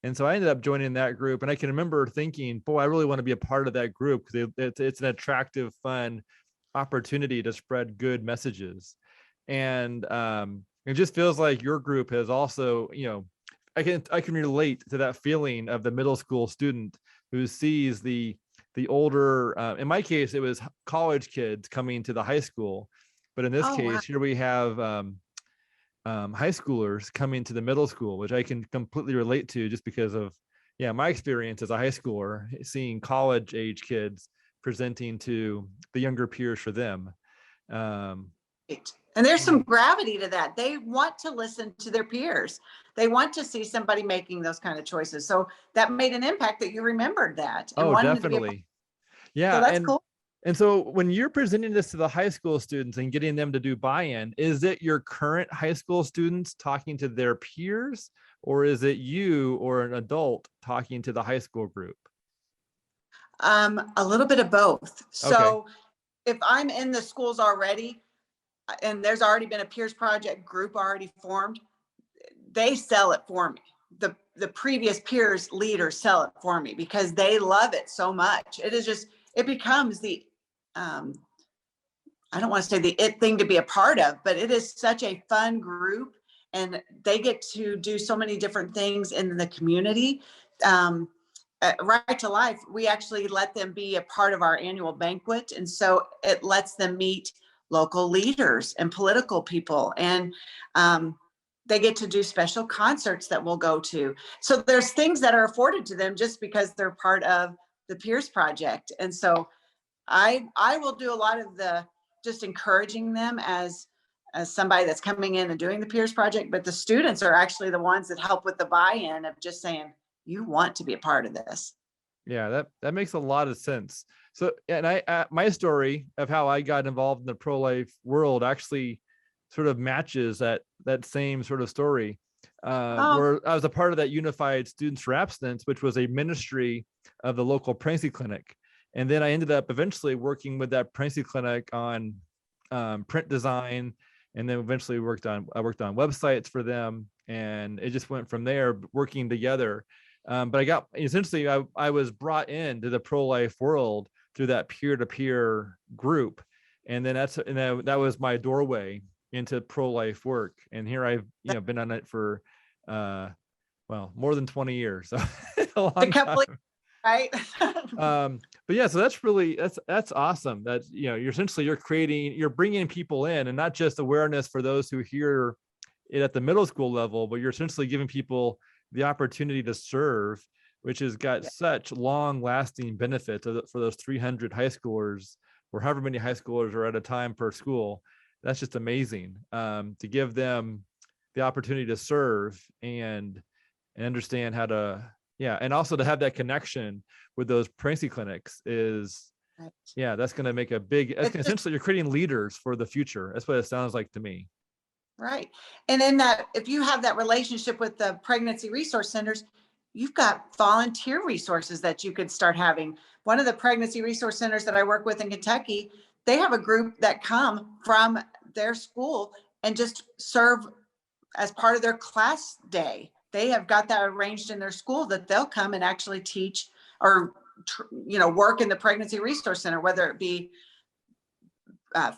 And so I ended up joining that group, and I can remember thinking, boy, I really want to be a part of that group because it's an attractive, fun opportunity to spread good messages. And it just feels like your group has also, can relate to that feeling of the middle school student who sees the older, in my case, it was college kids coming to the high school, but in this Oh, wow. case, here we have high schoolers coming to the middle school, which I can completely relate to just because of, my experience as a high schooler, seeing college age kids presenting to the younger peers for them. Right. And there's some gravity to that. They want to listen to their peers. They want to see somebody making those kind of choices. So that made an impact that you remembered that and Oh, wanted to be a part. definitely. So Yeah. that's cool. And so when you're presenting this to the high school students and getting them to do buy-in, is it your current high school students talking to their peers, or is it you or an adult talking to the high school group? A little bit of both. Okay. So if I'm in the schools already and there's already been a peers project group already formed, they sell it for me. The previous peers leaders sell it for me because they love it so much. It is just, it becomes the, I don't want to say the it thing to be a part of, but it is such a fun group and they get to do so many different things in the community. Right to Life, we actually let them be a part of our annual banquet. And so it lets them meet local leaders and political people. And they get to do special concerts that we'll go to. So there's things that are afforded to them just because they're part of the Peers Project. And so I will do a lot of the just encouraging them as somebody that's coming in and doing the Peers Project, but the students are actually the ones that help with the buy-in of just saying, you want to be a part of this. Yeah, that makes a lot of sense. So, and my story of how I got involved in the pro-life world actually sort of matches that same sort of story, where I was a part of that Unified Students for Abstinence, which was a ministry of the local pregnancy clinic. And then I ended up eventually working with that pregnancy clinic on print design, and then eventually worked on websites for them, and it just went from there, working together. But I was brought into the pro-life world through that peer-to-peer group, and then that was my doorway into pro-life work. And here I've been on it for more than 20 years, so a long time. Right. But yeah, so that's awesome. That you're bringing people in, and not just awareness for those who hear it at the middle school level, but you're essentially giving people the opportunity to serve, which has got such long lasting benefits for those 300 high schoolers, or however many high schoolers are at a time per school. That's just amazing, to give them the opportunity to serve and understand how to, and also to have that connection with those pregnancy clinics is, that's going to make a big, essentially you're creating leaders for the future. That's what it sounds like to me. Right. And in that, if you have that relationship with the pregnancy resource centers, you've got volunteer resources that you could start having. One of the pregnancy resource centers that I work with in Kentucky, they have a group that come from their school and just serve as part of their class day. They have got that arranged in their school that they'll come and actually teach or, work in the pregnancy resource center, whether it be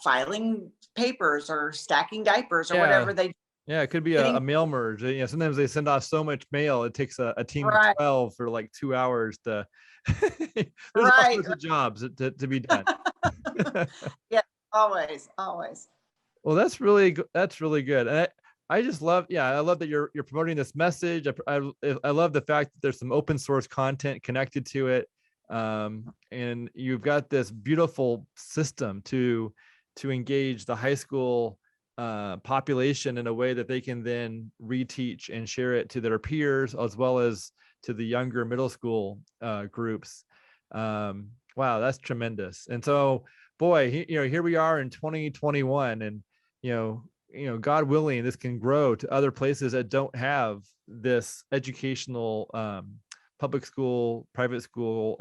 filing papers or stacking diapers or whatever they do. Yeah, it could be a mail merge. Sometimes they send off so much mail, it takes a team of 12 for like 2 hours to there's all sorts of jobs to be done. Yeah, always. Well, that's really good. And I just love, I love that you're promoting this message. I love the fact that there's some open source content connected to it. And you've got this beautiful system to engage the high school population in a way that they can then reteach and share it to their peers, as well as to the younger middle school groups. Wow, that's tremendous. And so, boy, here we are in 2021, and God willing, this can grow to other places that don't have this educational public school, private school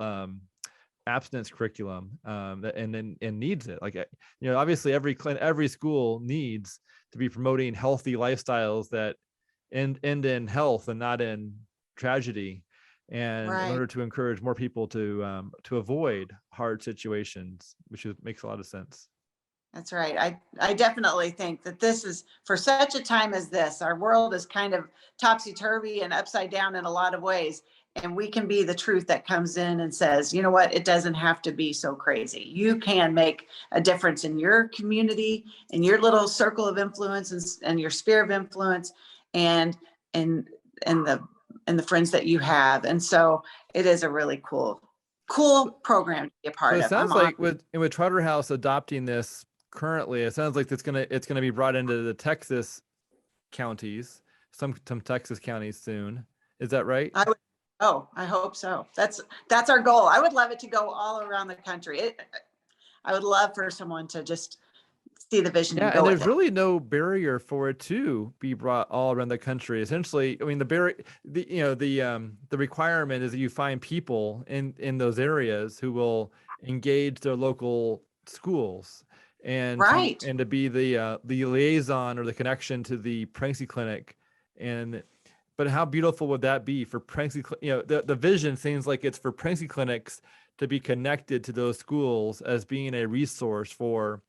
abstinence curriculum, and needs it. Like, obviously every school needs to be promoting healthy lifestyles that end in health and not in tragedy, and in order to encourage more people to avoid hard situations, which makes a lot of sense. That's right. I definitely think that this is for such a time as this. Our world is kind of topsy-turvy and upside down in a lot of ways. And we can be the truth that comes in and says, you know what, it doesn't have to be so crazy. You can make a difference in your community, in your little circle of influence and your sphere of influence and and and the friends that you have. And so it is a really cool program to be a part So it of. sounds like with Charterhouse adopting this currently, it sounds like it's gonna be brought into the Texas counties, some Texas counties soon. Is that right? I hope so. That's our goal. I would love it to go all around the country. I would love for someone to just see the vision and go and with there's it. really no barrier for it to be brought all around the country. Essentially, I mean, the requirement is that you find people in those areas who will engage their local schools and Right. to be the liaison or the connection to the pregnancy clinic. And but how beautiful would that be for pregnancy? The vision seems like it's for pregnancy clinics to be connected to those schools as being a resource for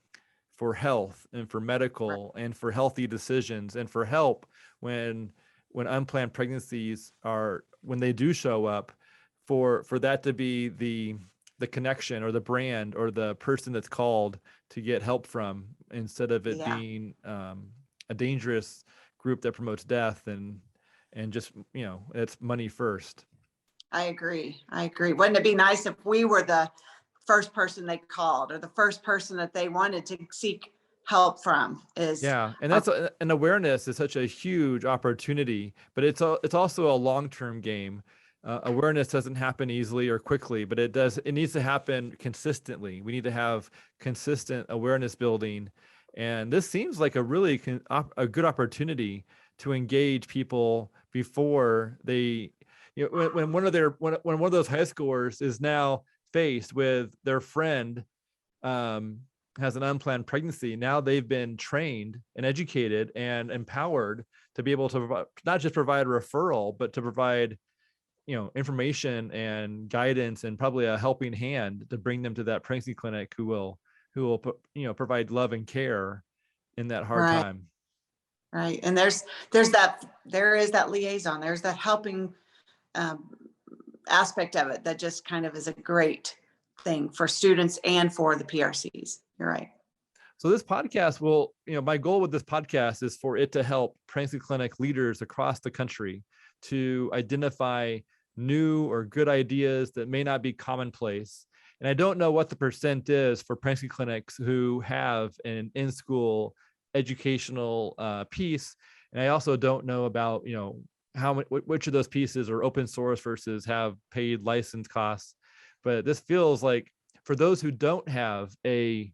health and for medical and for healthy decisions and for help when unplanned pregnancies are, when they do show up, for that to be the connection or the brand or the person that's called to get help from, instead of it being a dangerous group that promotes death and just, it's money first. I agree. Wouldn't it be nice if we were the first person they called or the first person that they wanted to seek help from? And that's an awareness is such a huge opportunity, but it's also a long-term game. Awareness doesn't happen easily or quickly, but it needs to happen consistently. We need to have consistent awareness building, and this seems like a really a good opportunity to engage people before they, when one of those high schoolers is now faced with their friend has an unplanned pregnancy. Now they've been trained and educated and empowered to be able to not just provide a referral, but to provide, information and guidance and probably a helping hand to bring them to that pregnancy clinic who will provide love and care in that hard time. Right. And there is that liaison, there's that helping aspect of it that just kind of is a great thing for students and for the PRCs. You're right. So this podcast will, my goal with this podcast is for it to help pregnancy clinic leaders across the country to identify new or good ideas that may not be commonplace. And I don't know what the percent is for pregnancy clinics who have an in-school educational piece. And I also don't know about, which of those pieces are open source versus have paid license costs. But this feels like for those who don't have a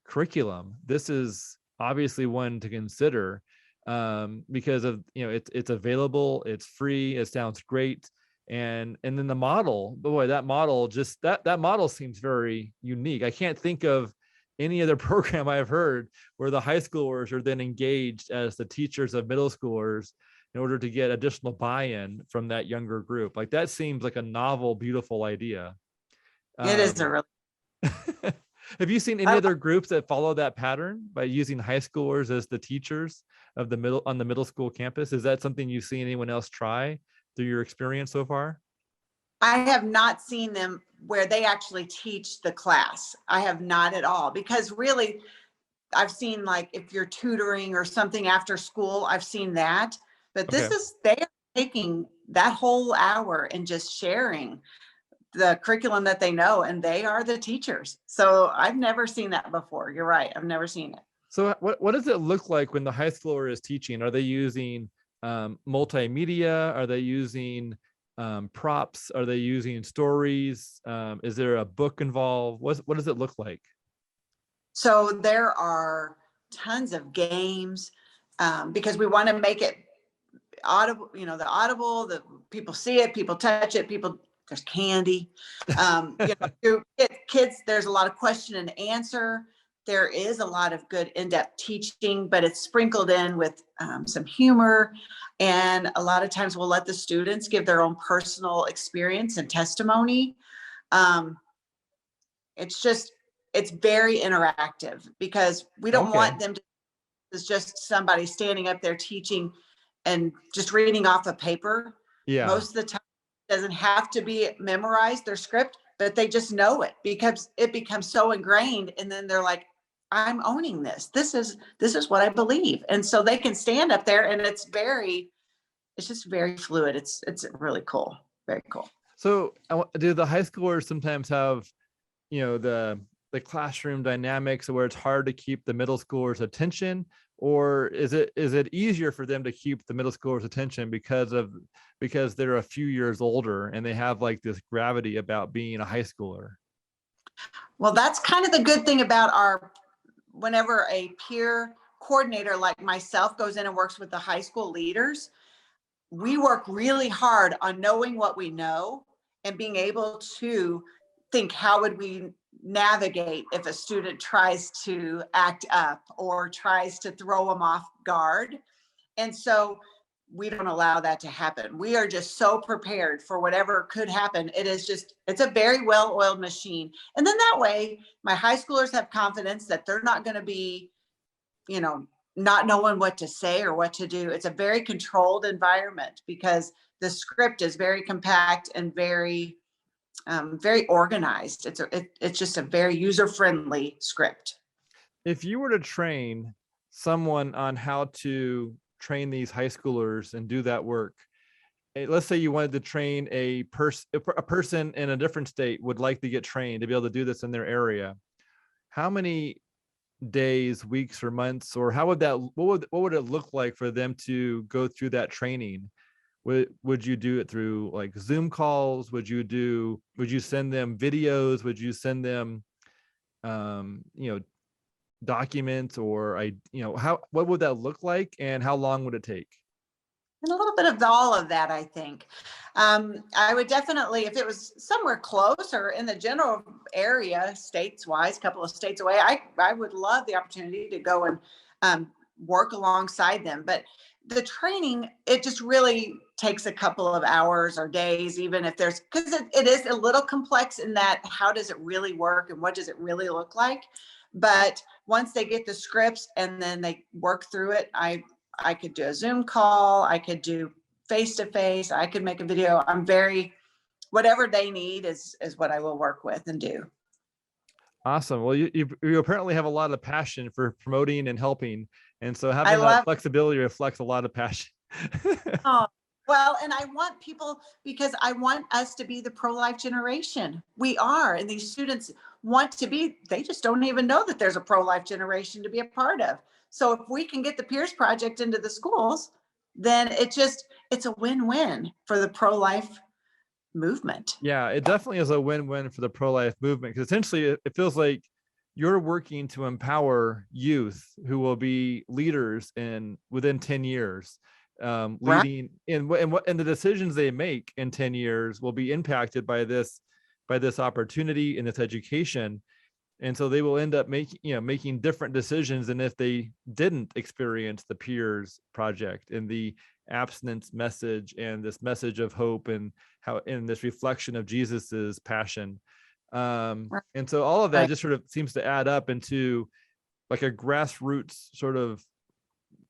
curriculum, this is obviously one to consider, because of, it's available, it's free, it sounds great. And then the model, boy, that model seems very unique. I can't think of any other program I've heard where the high schoolers are then engaged as the teachers of middle schoolers in order to get additional buy-in from that younger group. Like, that seems like a novel, beautiful idea. It is a really. Have you seen any other groups that follow that pattern by using high schoolers as the teachers of the middle school campus? Is that something you've seen anyone else try through your experience so far? I have not seen them where they actually teach the class. I have not at all, because really I've seen, like, if you're tutoring or something after school, I've seen that, but this is, they're taking that whole hour and just sharing the curriculum that they know, and they are the teachers. So I've never seen that before. You're right. I've never seen it. So what does it look like when the high schooler is teaching? Are they using multimedia? Are they using props? Are they using stories? Is there a book involved? What does it look like? So there are tons of games, because we want to make it audible, the people see it, people touch it, there's candy, kids, there's a lot of question and answer. There is a lot of good in-depth teaching, but it's sprinkled in with some humor. And a lot of times we'll let the students give their own personal experience and testimony. It's it's very interactive because we don't Okay. want them to, it's just somebody standing up there teaching and just reading off a paper. Yeah. Most of the time it doesn't have to be memorized, their script, but they just know it because it becomes so ingrained. And then they're like, I'm owning this. This is what I believe. And so they can stand up there and it's just very fluid. It's really cool. Very cool. So do the high schoolers sometimes have, the classroom dynamics where it's hard to keep the middle schoolers' attention, or is it easier for them to keep the middle schoolers' attention because they're a few years older and they have like this gravity about being a high schooler? Well, that's kind of the good thing about whenever a peer coordinator like myself goes in and works with the high school leaders, we work really hard on knowing what we know and being able to think, how would we navigate if a student tries to act up or tries to throw them off guard? And so we don't allow that to happen. We are just so prepared for whatever could happen. It's a very well-oiled machine. And then that way, my high schoolers have confidence that they're not going to be, not knowing what to say or what to do. It's a very controlled environment because the script is very compact and very, very organized. It's just a very user-friendly script. If you were to train someone on how to train these high schoolers and do that work, let's say you wanted to train a person in a different state would like to get trained to be able to do this in their area, how many days, weeks, or months, or what would it look like for them to go through that training? Would you do it through like Zoom calls? Would you send them videos? Would you send them documents, or what would that look like, and how long would it take? And a little bit of all of that, I think. I would definitely, if it was somewhere close or in the general area, states-wise, a couple of states away, I would love the opportunity to go and work alongside them. But the training, it just really takes a couple of hours or days, even if because it is a little complex in that, how does it really work and what does it really look like? But once they get the scripts and then they work through it, I could do a Zoom call, I could do face-to-face, I could make a video. Whatever they need is what I will work with and do. Awesome. Well, you apparently have a lot of passion for promoting and helping. And so having that flexibility reflects a lot of passion. Oh, well, and I want people, because I want us to be the pro-life generation. We are, and these students want to be, they just don't even know that there's a pro-life generation to be a part of. So if we can get the Pierce Project into the schools, then it's a win-win for the pro-life movement. Yeah, it definitely is a win-win for the pro-life movement, because essentially it feels like you're working to empower youth who will be leaders within 10 years, leading in the decisions they make in 10 years will be impacted by this opportunity and this education. And so they will end up making different decisions than if they didn't experience the Peers Project and the abstinence message and this message of hope and this reflection of Jesus's passion. And so all of that just sort of seems to add up into like a grassroots sort of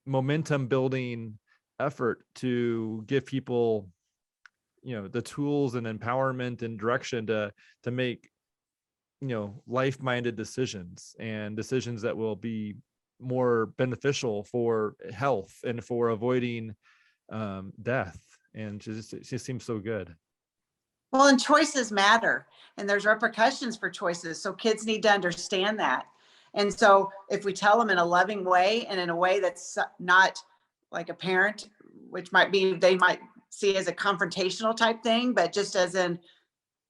momentum building effort to give people, the tools and empowerment and direction to make life-minded decisions, and decisions that will be more beneficial for health and for avoiding death. And it just seems so good. Well, and choices matter, and there's repercussions for choices. So kids need to understand that. And so if we tell them in a loving way and in a way that's not like a parent, which they might see as a confrontational type thing, but just as in,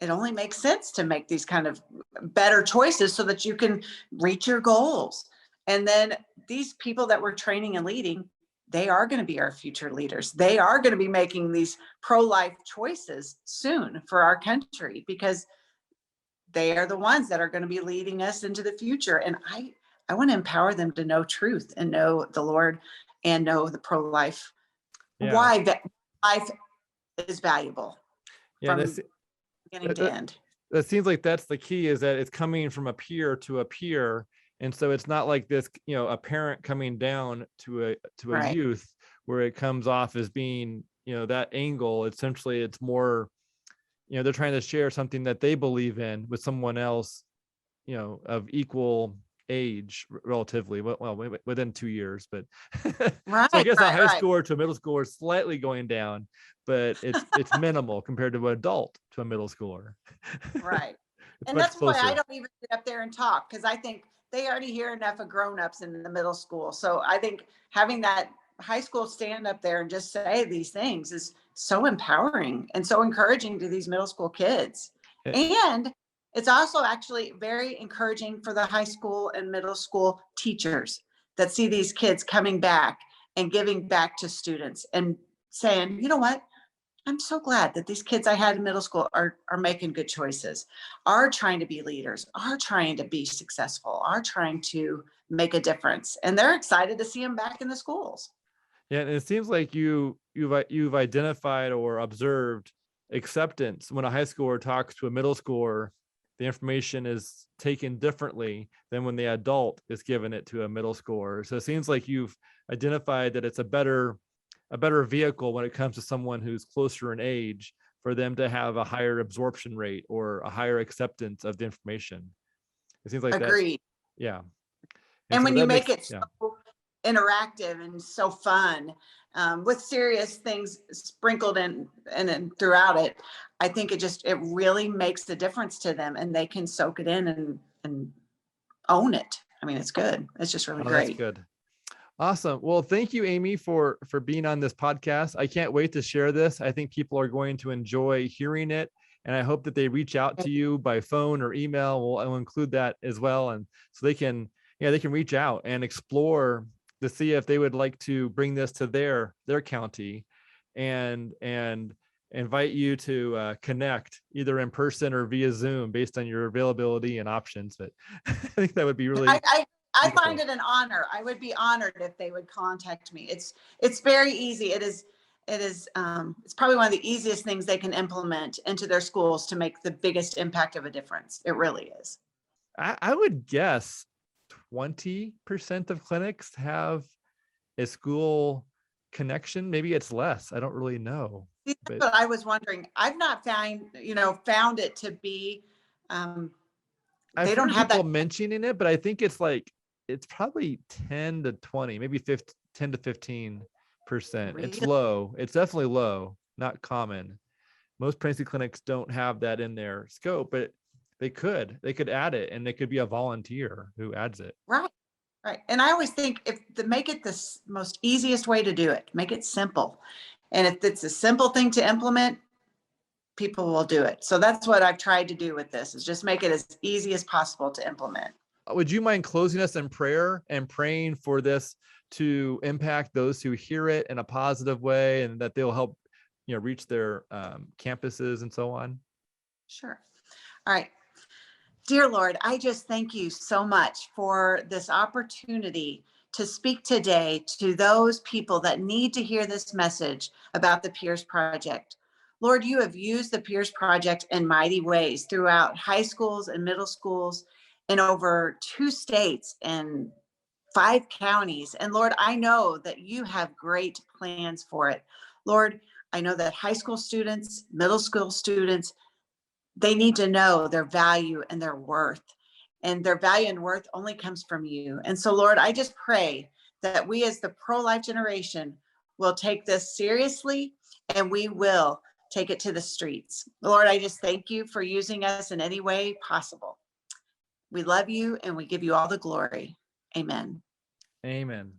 it only makes sense to make these kind of better choices so that you can reach your goals. And then these people that we're training and leading, they are going to be our future leaders. They are going to be making these pro-life choices soon for our country, because they are the ones that are going to be leading us into the future. And I want to empower them to know truth and know the Lord and know the pro-life, why that life is valuable. Yeah, from beginning to end. that seems like that's the key, is that it's coming from a peer to a peer. And so it's not like this, a parent coming down to a Right. youth where it comes off as being, that angle. Essentially, it's more, they're trying to share something that they believe in with someone else, of equal age, relatively, well, within 2 years. But Right, so I guess a right, high right, schooler to a middle schooler is slightly going down, but it's minimal compared to an adult to a middle schooler. right. It's And much that's why I closer. don't even sit up there and talk, because I think they already hear enough of grown-ups in the middle school. So I think having that high school stand up there and just say these things is so empowering and so encouraging to these middle school kids. Eh, And it's also actually very encouraging for the high school and middle school teachers that see these kids coming back and giving back to students and saying, you know what? I'm so glad that these kids I had in middle school are making good choices, are trying to be leaders, are trying to be successful, are trying to make a difference, and they're excited to see them back in the schools. Yeah, and it seems like you've identified or observed acceptance. When a high schooler talks to a middle schooler, the information is taken differently than when the adult is given it to a middle schooler. So it seems like you've identified that it's a better vehicle when it comes to someone who's closer in age, for them to have a higher absorption rate or a higher acceptance of the information. It seems like that's, Agreed. yeah. And And so when you that make makes, it yeah. so interactive and so fun, with serious things sprinkled in and throughout it, I think it really makes the difference to them, and they can soak it in and own it. I mean, it's good. It's just really Oh, that's great. good. Awesome. Well, thank you, Amy, for being on this podcast. I can't wait to share this. I think people are going to enjoy hearing it, and I hope that they reach out to you by phone or email. I'll include that as well, and so they can reach out and explore to see if they would like to bring this to their county, and invite you to connect either in person or via Zoom based on your availability and options. But I think that would be really I find beautiful. it an honor. I would be honored if they would contact me. It's very easy. It's probably one of the easiest things they can implement into their schools to make the biggest impact of a difference. It really is. I would guess 20% of clinics have a school connection. Maybe it's less. I don't really know. See, But that's what I was wondering. I've not found it to be, um, I've they don't heard have people that. mentioning it, but I think it's probably 10 to 20, maybe 10 to 15%. It's Really? low. It's definitely low, not common. Most pregnancy clinics don't have that in their scope, but they could add it, and they could be a volunteer who adds it. Right. Right. And I always think if to make it the most easiest way to do it, make it simple. And if it's a simple thing to implement, people will do it. So that's what I've tried to do with this, is just make it as easy as possible to implement. Would you mind closing us in prayer and praying for this to impact those who hear it in a positive way, and that they'll help, reach their campuses and so on? Sure. All right. Dear Lord, I just thank you so much for this opportunity to speak today to those people that need to hear this message about the Peers Project. Lord, you have used the Peers Project in mighty ways throughout high schools and middle schools in over 2 states and 5 counties. And Lord, I know that you have great plans for it. Lord, I know that high school students, middle school students, they need to know their value and their worth. And their value and worth only comes from you. And so, Lord, I just pray that we as the pro-life generation will take this seriously, and we will take it to the streets. Lord, I just thank you for using us in any way possible. We love you and we give you all the glory. Amen. Amen.